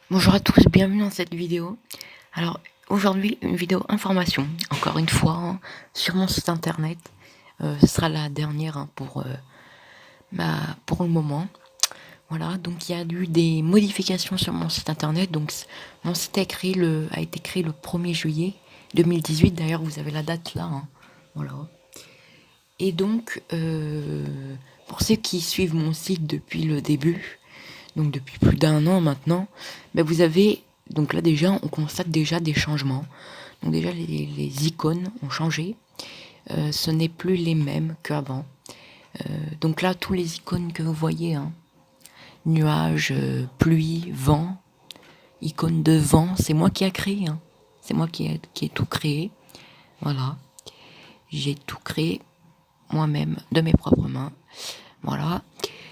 Bonjour à tous, bienvenue dans cette vidéo. Alors aujourd'hui une vidéo information, encore une fois, sur mon site internet. Ce sera la dernière pour le moment. Voilà, donc il y a eu des modifications sur mon site internet. Donc mon site a été créé le 1er juillet 2018. D'ailleurs vous avez la date là. Voilà. Et donc pour ceux qui suivent mon site depuis le début, donc depuis plus d'un an maintenant, vous avez, donc là déjà on constate déjà des changements. Donc déjà les icônes ont changé, ce n'est plus les mêmes qu'avant. Donc là tous les icônes que vous voyez, nuages, pluie, vent, icône de vent, c'est moi qui a créé, c'est moi qui ai tout créé. Voilà, j'ai tout créé moi-même de mes propres mains. Voilà,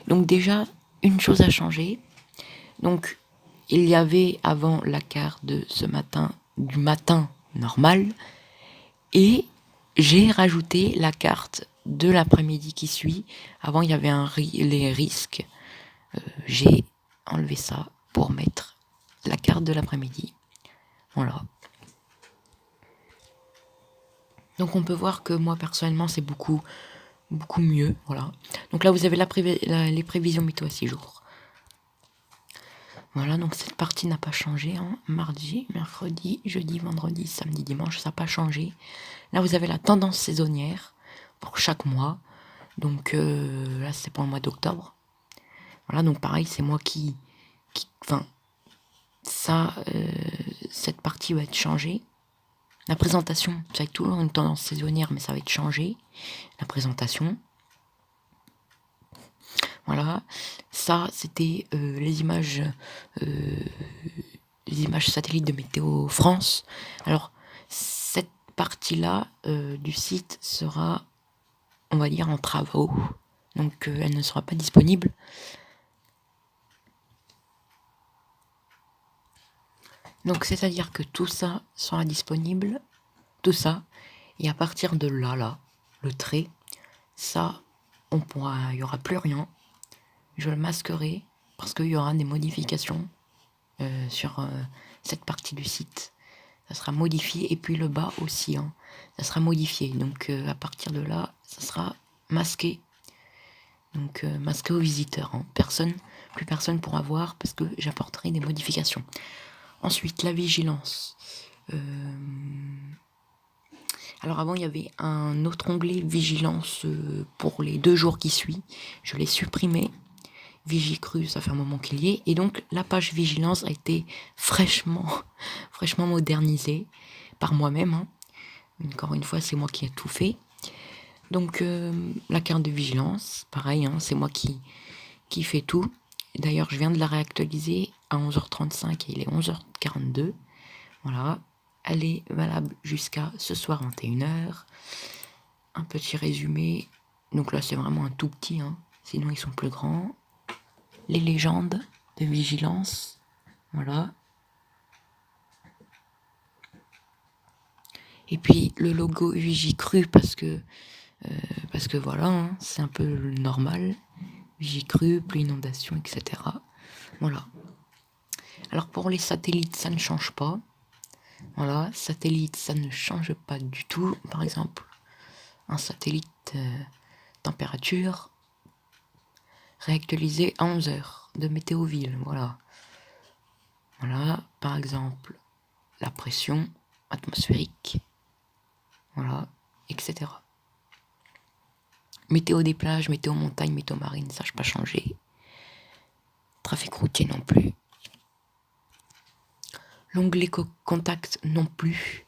donc déjà une chose a changé. Donc il y avait avant la carte de ce matin, du matin normal, et j'ai rajouté la carte de l'après-midi qui suit. Avant il y avait les risques, j'ai enlevé ça pour mettre la carte de l'après-midi. Voilà. Donc on peut voir que moi personnellement c'est beaucoup mieux. Voilà. Donc là vous avez les prévisions météo à 6 jours. Voilà, donc cette partie n'a pas changé. Mardi, mercredi, jeudi, vendredi, samedi, dimanche, ça n'a pas changé. Là, vous avez la tendance saisonnière pour chaque mois. Donc là, c'est pour le mois d'octobre. Voilà, donc pareil, c'est moi enfin, cette partie va être changée. La présentation, ça va être toujours une tendance saisonnière, mais ça va être changé. La présentation. Voilà, ça c'était les images satellites de Météo France. Alors cette partie-là du site sera, on va dire, en travaux, donc elle ne sera pas disponible. Donc c'est-à-dire que tout ça sera disponible, tout ça, et à partir de là, le trait, ça, il y aura plus rien. Je le masquerai parce qu'il y aura des modifications sur cette partie du site. Ça sera modifié, et puis le bas aussi, ça sera modifié. Donc à partir de là, ça sera masqué. Donc masqué aux visiteurs. Plus personne pourra voir parce que j'apporterai des modifications. Ensuite, la vigilance. Alors avant, il y avait un autre onglet vigilance pour les 2 jours qui suivent. Je l'ai supprimé. Vigicru, ça fait un moment qu'il y est. Et donc, la page vigilance a été fraîchement modernisée par moi-même. Encore une fois, c'est moi qui ai tout fait. Donc, la carte de vigilance, pareil, c'est moi qui fait tout. D'ailleurs, je viens de la réactualiser à 11h35 et il est 11h42. Voilà. Elle est valable jusqu'à ce soir 21h. Un petit résumé. Donc là, c'est vraiment un tout petit, sinon ils sont plus grands. Les légendes de vigilance. Voilà. Et puis le logo Vigicru parce que voilà, c'est un peu normal. Vigicru, plus inondation, etc. Voilà. Alors pour les satellites, ça ne change pas. Voilà, satellite, ça ne change pas du tout. Par exemple, un satellite température réactualisé à 11h de Météoville. Voilà. Voilà, par exemple, la pression atmosphérique. Voilà, etc. Météo des plages, météo montagne, météo marine, ça n'a pas changé. Trafic routier non plus. L'onglet contact non plus.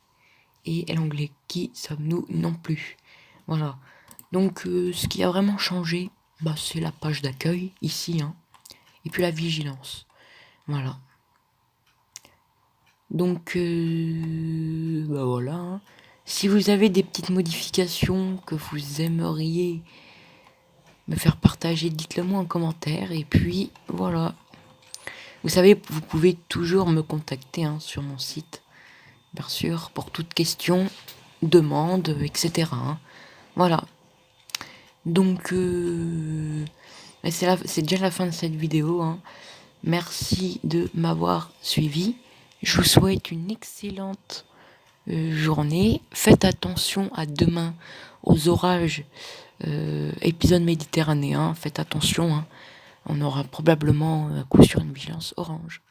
Et l'onglet qui sommes-nous non plus. Voilà. Donc ce qui a vraiment changé, c'est la page d'accueil ici. Et puis la vigilance. Voilà. Donc voilà. Si vous avez des petites modifications que vous aimeriez me faire partager, dites-le moi en commentaire. Et puis voilà. Vous savez, vous pouvez toujours me contacter sur mon site, bien sûr, pour toute question, demande, etc. Voilà. Donc c'est déjà la fin de cette vidéo. Merci de m'avoir suivi. Je vous souhaite une excellente journée. Faites attention à demain aux orages, épisode méditerranéen. Faites attention, hein. On aura probablement à coup sûr une vigilance orange.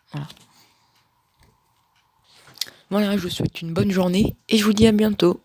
Voilà, je vous souhaite une bonne journée et je vous dis à bientôt.